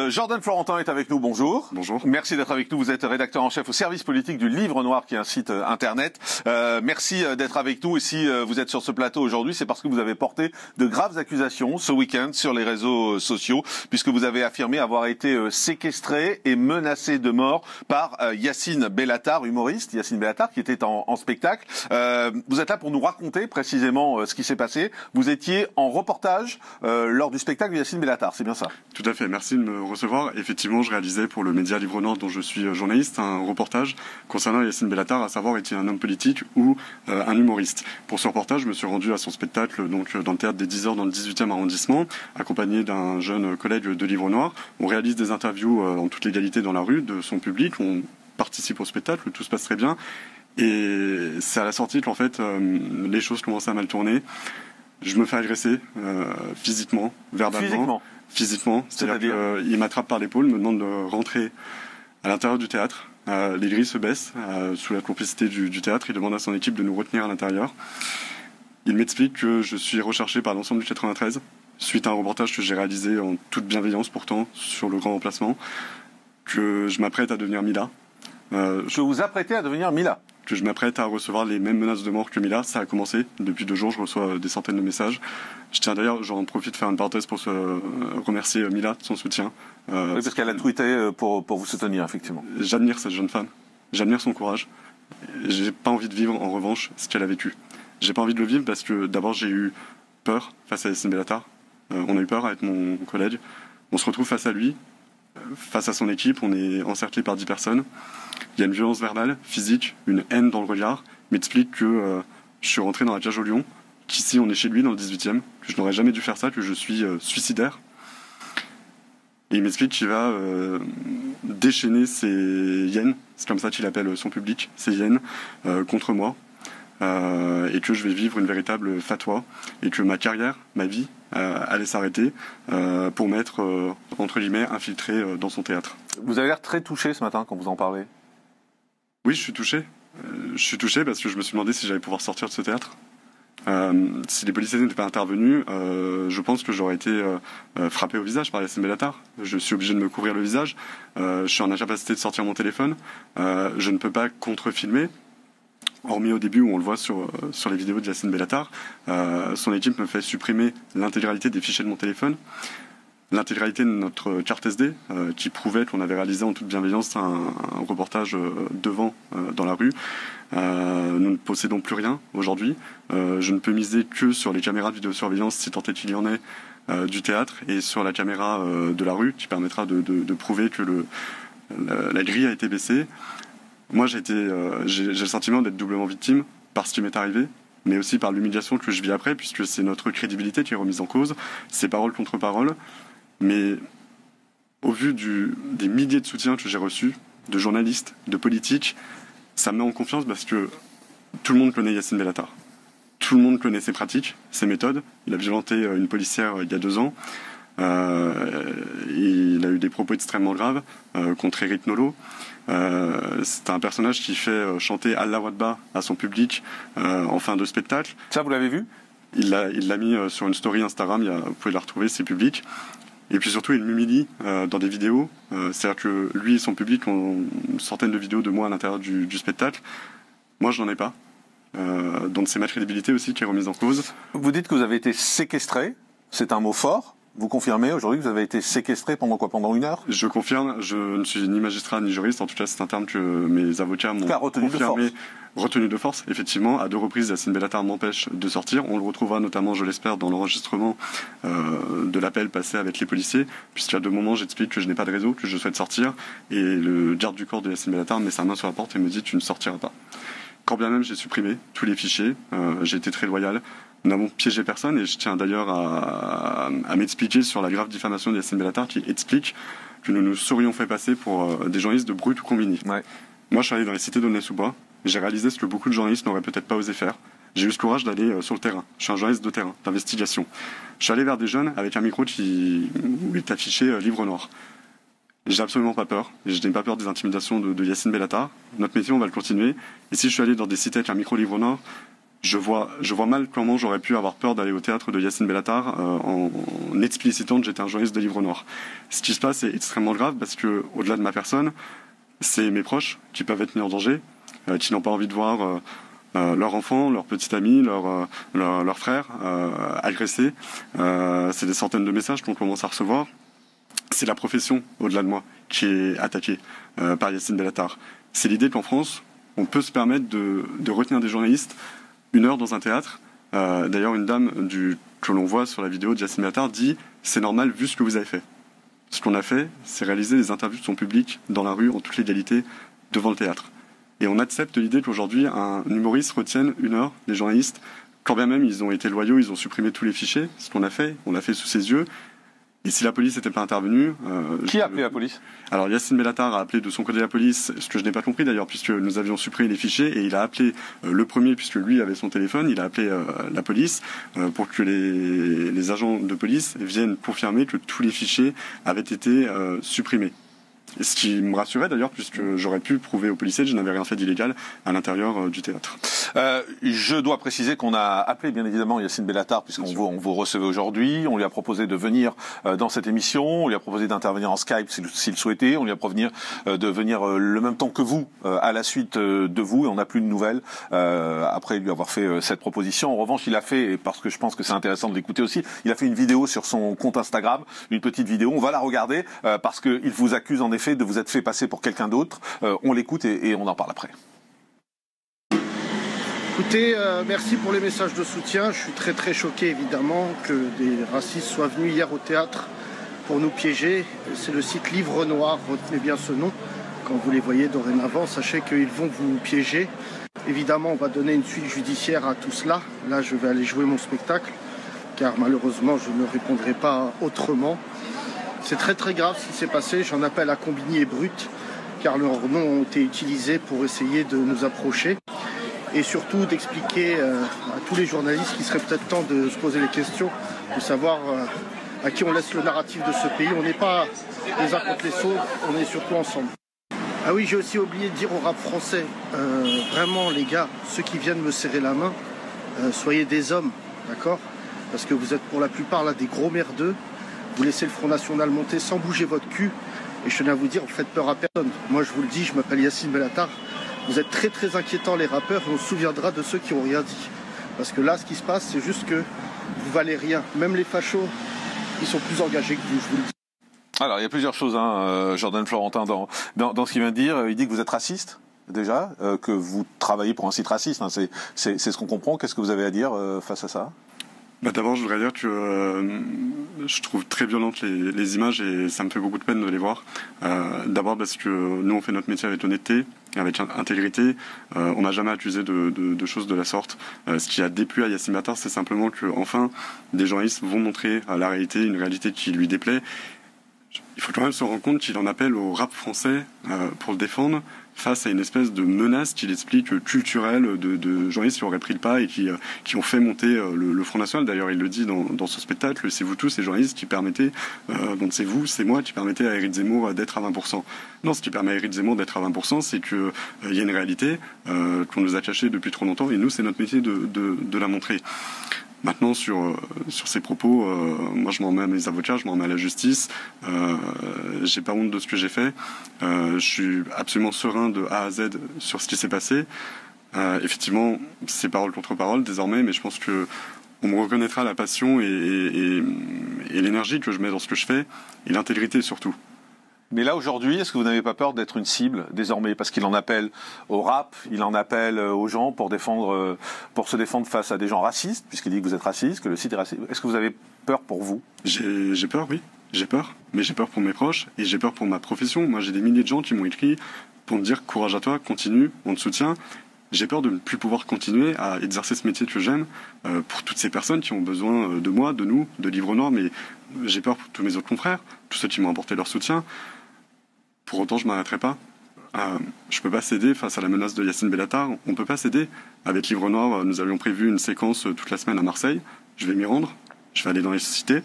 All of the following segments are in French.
Jordan Florentin est avec nous, bonjour. Bonjour. Merci d'être avec nous, vous êtes rédacteur en chef au service politique du Livre Noir qui est un site internet. Merci d'être avec nous et si vous êtes sur ce plateau aujourd'hui, c'est parce que vous avez porté de graves accusations ce week-end sur les réseaux sociaux, puisque vous avez affirmé avoir été séquestré et menacé de mort par Yacine Bellatar, humoriste, Yacine Bellatar qui était en spectacle. Vous êtes là pour nous raconter précisément ce qui s'est passé. Vous étiez en reportage lors du spectacle de Yacine Bellatar, c'est bien ça? Tout à fait, merci de me recevoir. Effectivement, je réalisais pour le média Livre Noir dont je suis journaliste un reportage concernant Yacine Bellatar, à savoir est-il un homme politique ou un humoriste. Pour ce reportage, je me suis rendu à son spectacle donc dans le théâtre des 10 heures dans le 18e arrondissement, accompagné d'un jeune collègue de Livre Noir. On réalise des interviews en toute légalité dans la rue de son public, on participe au spectacle, tout se passe très bien. Et c'est à la sortie qu'en fait les choses commencent à mal tourner. Je me fais agresser physiquement, verbalement. Physiquement, c'est-à-dire qu'il m'attrape par l'épaule, me demande de rentrer à l'intérieur du théâtre. Les grilles se baissent sous la complicité du théâtre. Il demande à son équipe de nous retenir à l'intérieur. Il m'explique que je suis recherché par l'ensemble du 93, suite à un reportage que j'ai réalisé en toute bienveillance pourtant sur le grand remplacement, que je m'apprête à devenir Mila. Que vous apprêtez à devenir Mila? Que je m'apprête à recevoir les mêmes menaces de mort que Mila. Ça a commencé. Depuis 2 jours, je reçois des centaines de messages. Je tiens d'ailleurs, j'en profite de faire une parenthèse pour remercier Mila de son soutien. Oui, parce qu'elle a tweeté pour vous soutenir, effectivement. J'admire cette jeune femme. J'admire son courage. J'ai pas envie de vivre, en revanche, ce qu'elle a vécu. J'ai pas envie de le vivre parce que, d'abord, j'ai eu peur face à Yacine Bellatar. On a eu peur avec mon collègue. On se retrouve face à lui, face à son équipe. On est encerclé par 10 personnes. Il y a une violence verbale, physique, une haine dans le regard. Il m'explique que je suis rentré dans la cage au lion, qu'ici on est chez lui dans le 18e, que je n'aurais jamais dû faire ça, que je suis suicidaire. Et il m'explique qu'il va déchaîner ses hyènes, c'est comme ça qu'il appelle son public, ses hyènes, contre moi. Et que je vais vivre une véritable fatwa. Et que ma carrière, ma vie, allait s'arrêter pour m'être, entre guillemets, infiltré dans son théâtre. Vous avez l'air très touché ce matin quand vous en parlez. Oui, je suis touché. Je suis touché parce que je me suis demandé si j'allais pouvoir sortir de ce théâtre. Si les policiers n'étaient pas intervenus, je pense que j'aurais été frappé au visage par Yacine Bellatar. Je suis obligé de me couvrir le visage. Je suis en incapacité de sortir mon téléphone. Je ne peux pas contre-filmer. Hormis au début où on le voit sur les vidéos de Yacine Bellatar. Son équipe me fait supprimer l'intégralité des fichiers de mon téléphone. L'intégralité de notre carte SD qui prouvait qu'on avait réalisé en toute bienveillance un reportage devant dans la rue. Nous ne possédons plus rien aujourd'hui. Je ne peux miser que sur les caméras de vidéosurveillance si tant est qu'il y en ait du théâtre et sur la caméra de la rue qui permettra de prouver que la grille a été baissée. Moi j'ai le sentiment d'être doublement victime par ce qui m'est arrivé, mais aussi par l'humiliation que je vis après, puisque c'est notre crédibilité qui est remise en cause, c'est parole contre parole. Mais au vu des milliers de soutiens que j'ai reçus, de journalistes, de politiques, ça me met en confiance parce que tout le monde connaît Yacine Bellatar. Tout le monde connaît ses pratiques, ses méthodes. Il a violenté une policière il y a 2 ans. Il a eu des propos extrêmement graves contre Eric Nolot. C'est un personnage qui fait chanter Allah Wadba à son public en fin de spectacle. Ça, vous l'avez vu? Il l'a mis sur une story Instagram, vous pouvez la retrouver, c'est public. Et puis surtout, il m'humilie dans des vidéos. C'est-à-dire que lui et son public ont une centaine de vidéos de moi à l'intérieur du spectacle. Moi, je n'en ai pas. Donc c'est ma crédibilité aussi qui est remise en cause. Vous dites que vous avez été séquestré. C'est un mot fort. Vous confirmez aujourd'hui que vous avez été séquestré pendant quoi? Pendant 1 heure? Je confirme, je ne suis ni magistrat ni juriste, en tout cas c'est un terme que mes avocats m'ont confirmé. Retenu de force, effectivement. À 2 reprises, Yacine Bellatar m'empêche de sortir. On le retrouvera notamment, je l'espère, dans l'enregistrement de l'appel passé avec les policiers, puisqu'à 2 moments j'explique que je n'ai pas de réseau, que je souhaite sortir, et le garde du corps de Yacine Bellatar met sa main sur la porte et me dit « tu ne sortiras pas ». Quand bien même j'ai supprimé tous les fichiers, j'ai été très loyal. Nous n'avons piégé personne et je tiens d'ailleurs à m'expliquer sur la grave diffamation de Yacine Bellatar qui explique que nous nous serions fait passer pour des journalistes de Brut ou Combini. Ouais. Moi je suis allé dans les cités d'Aulnay-sous-Bois, j'ai réalisé ce que beaucoup de journalistes n'auraient peut-être pas osé faire. J'ai eu ce courage d'aller sur le terrain. Je suis un journaliste de terrain, d'investigation. Je suis allé vers des jeunes avec un micro où il est affiché Livre Noir. J'ai absolument pas peur. Je n'ai pas peur des intimidations de Yacine Bellatar. Notre métier, on va le continuer. Et si je suis allé dans des cités avec un micro Livre Noir, je vois mal comment j'aurais pu avoir peur d'aller au théâtre de Yacine Bellatar en explicitant que j'étais un journaliste de Livre Noir. Ce qui se passe est extrêmement grave parce que, au-delà de ma personne, c'est mes proches qui peuvent être mis en danger, qui n'ont pas envie de voir leurs enfants, leurs petits amis, leurs frères agressés. C'est des centaines de messages qu'on commence à recevoir. C'est la profession, au-delà de moi, qui est attaquée par Yacine Bellatar. C'est l'idée qu'en France, on peut se permettre de retenir des journalistes 1 heure dans un théâtre. D'ailleurs, une dame que l'on voit sur la vidéo de Yacine Bellatar dit « c'est normal vu ce que vous avez fait ». Ce qu'on a fait, c'est réaliser des interviews de son public dans la rue en toute légalité devant le théâtre. Et on accepte l'idée qu'aujourd'hui, un humoriste retienne 1 heure des journalistes, quand bien même ils ont été loyaux, ils ont supprimé tous les fichiers. Ce qu'on a fait, on l'a fait sous ses yeux. Et si la police n'était pas intervenue... Qui a appelé la police? Alors Yacine Bellatar a appelé de son côté la police, ce que je n'ai pas compris d'ailleurs, puisque nous avions supprimé les fichiers, et il a appelé le premier, puisque lui avait son téléphone, il a appelé la police pour que les agents de police viennent confirmer que tous les fichiers avaient été supprimés. Ce qui me rassurait d'ailleurs, puisque j'aurais pu prouver aux policiers que je n'avais rien fait d'illégal à l'intérieur du théâtre. Je dois préciser qu'on a appelé bien évidemment Yacine Bellatar, puisqu'on vous recevait aujourd'hui. On lui a proposé de venir dans cette émission, on lui a proposé d'intervenir en Skype s'il souhaitait, on lui a proposé de venir le même temps que vous, à la suite de vous, et on n'a plus de nouvelles après lui avoir fait cette proposition. En revanche, il a fait, et parce que je pense que c'est intéressant de l'écouter aussi, il a fait une vidéo sur son compte Instagram, une petite vidéo, on va la regarder, parce qu'il vous accuse en effet de vous être fait passer pour quelqu'un d'autre. On l'écoute et on en parle après. Écoutez, merci pour les messages de soutien. Je suis très choqué évidemment que des racistes soient venus hier au théâtre pour nous piéger. C'est le site Livre Noir, retenez bien ce nom. Quand vous les voyez dorénavant, sachez qu'ils vont vous piéger. Évidemment, on va donner une suite judiciaire à tout cela. Là, je vais aller jouer mon spectacle, car malheureusement, je ne répondrai pas autrement. C'est très grave ce qui s'est passé. J'en appelle à Combini et Brut, car leurs noms ont été utilisés pour essayer de nous approcher. Et surtout d'expliquer à tous les journalistes qu'il serait peut-être temps de se poser les questions, de savoir à qui on laisse le narratif de ce pays. On n'est pas les uns contre les autres, on est surtout ensemble. Ah oui, j'ai aussi oublié de dire au rap français, vraiment les gars, ceux qui viennent me serrer la main, soyez des hommes, d'accord? Parce que vous êtes pour la plupart là des gros merdeux. Vous laissez le Front National monter sans bouger votre cul. Et je tenais à vous dire, vous faites peur à personne. Moi, je vous le dis, je m'appelle Yacine Bellatar. Vous êtes très inquiétants, les rappeurs, et on se souviendra de ceux qui n'ont rien dit. Parce que là, ce qui se passe, c'est juste que vous valez rien. Même les fachos, ils sont plus engagés que vous, je vous le dis. Alors, il y a plusieurs choses, Jordan Florentin, dans ce qu'il vient de dire. Il dit que vous êtes raciste, déjà, que vous travaillez pour un site raciste. C'est ce qu'on comprend. Qu'est-ce que vous avez à dire face à ça? D'abord, je voudrais dire que je trouve très violentes les images et ça me fait beaucoup de peine de les voir. D'abord parce que nous, on fait notre métier avec honnêteté, avec intégrité. On n'a jamais accusé de choses de la sorte. Ce qui a déplu à Yacine Bellatar, c'est simplement que, enfin, des journalistes vont montrer la réalité, une réalité qui lui déplaît. Il faut quand même se rendre compte qu'il en appelle au rap français pour le défendre face à une espèce de menace qu'il explique culturelle de journalistes qui auraient pris le pas et qui ont fait monter le Front National. D'ailleurs, il le dit dans ce spectacle, c'est vous tous, ces journalistes qui permettez, donc c'est vous, c'est moi, qui permettez à Éric Zemmour d'être à 20%. Non, ce qui permet à Éric Zemmour d'être à 20%, c'est qu'il y a une réalité qu'on nous a cachée depuis trop longtemps et nous, c'est notre métier de la montrer. Maintenant, sur ces propos, moi je m'en remets à mes avocats, je m'en remets à la justice. J'ai pas honte de ce que j'ai fait. Je suis absolument serein de A à Z sur ce qui s'est passé. Effectivement, c'est parole contre parole désormais, mais je pense que on me reconnaîtra la passion et l'énergie que je mets dans ce que je fais, et l'intégrité surtout. Mais là, aujourd'hui, est-ce que vous n'avez pas peur d'être une cible, désormais? Parce qu'il en appelle au rap, il en appelle aux gens pour se défendre face à des gens racistes, puisqu'il dit que vous êtes raciste, que le site est raciste. Est-ce que vous avez peur pour vous? J'ai peur, oui. J'ai peur. Mais j'ai peur pour mes proches et j'ai peur pour ma profession. Moi, j'ai des milliers de gens qui m'ont écrit pour me dire courage à toi, continue, on te soutient. J'ai peur de ne plus pouvoir continuer à exercer ce métier que j'aime pour toutes ces personnes qui ont besoin de moi, de nous, de Livre Noir, mais j'ai peur pour tous mes autres confrères, tous ceux qui m'ont apporté leur soutien. Pour autant, je ne m'arrêterai pas. Je ne peux pas céder face à la menace de Yacine Bellatar. On ne peut pas céder. Avec Livre Noir, nous avions prévu une séquence toute la semaine à Marseille. Je vais m'y rendre. Je vais aller dans les cités,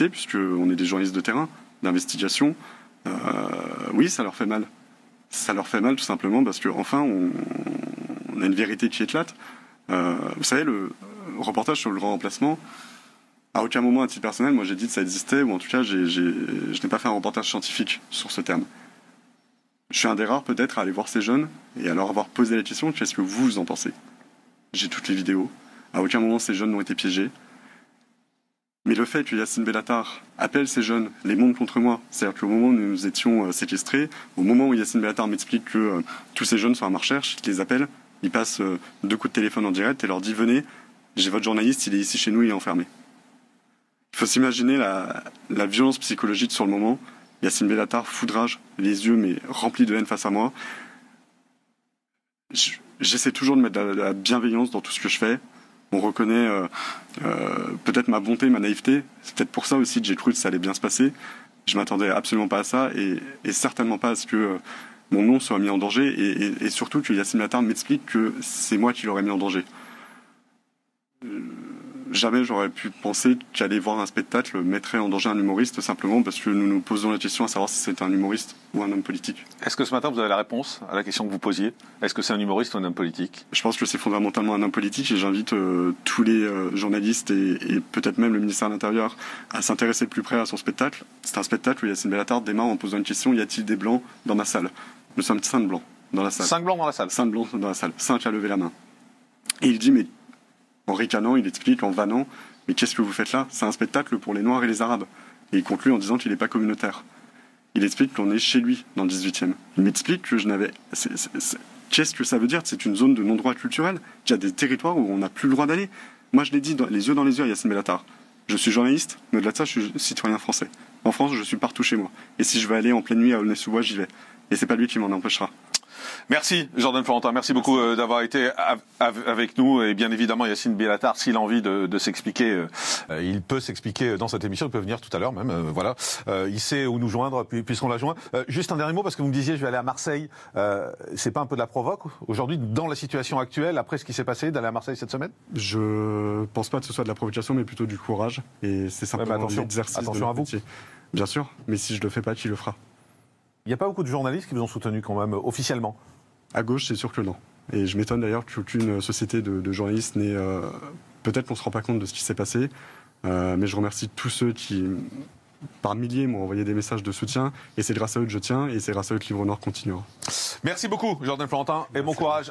puisqu'on est des journalistes de terrain, d'investigation. Oui, ça leur fait mal. Ça leur fait mal tout simplement parce qu'enfin, on a une vérité qui éclate. Vous savez, le reportage sur le grand remplacement, à aucun moment, à titre personnel, moi j'ai dit que ça existait, ou en tout cas, je n'ai pas fait un reportage scientifique sur ce terme. Je suis un des rares peut-être à aller voir ces jeunes et à leur avoir posé la question, qu'est-ce que vous en pensez? J'ai toutes les vidéos. À aucun moment ces jeunes n'ont été piégés. Mais le fait que Yacine Bellatar appelle ces jeunes, les monte contre moi, c'est-à-dire qu'au moment où nous étions séquestrés, au moment où Yacine Bellatar m'explique que tous ces jeunes sont à ma recherche, il les appelle, il passe 2 coups de téléphone en direct et leur dit « Venez, j'ai votre journaliste, il est ici chez nous, il est enfermé ». Il faut s'imaginer la violence psychologique sur le moment. Yacine Bellatar, foudrage, les yeux mais remplis de haine face à moi. J'essaie toujours de mettre de la bienveillance dans tout ce que je fais. On reconnaît peut-être ma bonté, ma naïveté. C'est peut-être pour ça aussi que j'ai cru que ça allait bien se passer. Je m'attendais absolument pas à ça et certainement pas à ce que mon nom soit mis en danger et surtout que Yacine Bellatar m'explique que c'est moi qui l'aurais mis en danger. Jamais j'aurais pu penser qu'aller voir un spectacle mettrait en danger un humoriste simplement parce que nous nous posons la question à savoir si c'est un humoriste ou un homme politique. Est-ce que ce matin vous avez la réponse à la question que vous posiez? Est-ce que c'est un humoriste ou un homme politique? Je pense que c'est fondamentalement un homme politique et j'invite tous les journalistes et peut-être même le ministère de l'Intérieur à s'intéresser de plus près à son spectacle. C'est un spectacle où Yacine Bellatar démarre en posant une question, y a-t-il des blancs dans ma salle? Nous sommes 5 blancs dans la salle. 5 blancs dans la salle? 5 blancs dans la salle. 5 à lever la main. Et il dit, mais en ricanant, il explique, en vannant, mais qu'est-ce que vous faites là? C'est un spectacle pour les Noirs et les Arabes. Et il conclut en disant qu'il n'est pas communautaire. Il explique qu'on est chez lui, dans le 18e. Il m'explique que je n'avais... Qu'est-ce que ça veut dire? C'est une zone de non-droit culturel, qu'il y a des territoires où on n'a plus le droit d'aller. Moi, je l'ai dit, les yeux dans les yeux à Yacine Bellatar. Je suis journaliste, mais au-delà de ça, je suis citoyen français. En France, je suis partout chez moi. Et si je veux aller en pleine nuit à Aulnay-sous-Bois, j'y vais. Et c'est pas lui qui m'en empêchera. Merci Jordan Florentin, merci beaucoup d'avoir été avec nous et bien évidemment Yacine Bellatar, s'il a envie de s'expliquer, il peut s'expliquer dans cette émission, il peut venir tout à l'heure même, voilà, il sait où nous joindre puisqu'on l'a joint. Juste un dernier mot parce que vous me disiez je vais aller à Marseille, c'est pas un peu de la provoque aujourd'hui dans la situation actuelle après ce qui s'est passé d'aller à Marseille cette semaine? Je pense pas que ce soit de la provocation mais plutôt du courage et c'est simplement l'exercice de attention à vous. Bien sûr, mais si je le fais pas, qui le fera? Il n'y a pas beaucoup de journalistes qui vous ont soutenu quand même officiellement? À gauche, c'est sûr que non. Et je m'étonne d'ailleurs qu'aucune société de journalistes n'ait... Peut-être qu'on ne se rend pas compte de ce qui s'est passé, mais je remercie tous ceux qui, par milliers, m'ont envoyé des messages de soutien. Et c'est grâce à eux que je tiens, et c'est grâce à eux que Livre Noir continuera. Merci beaucoup, Jordan Florentin, et bon courage.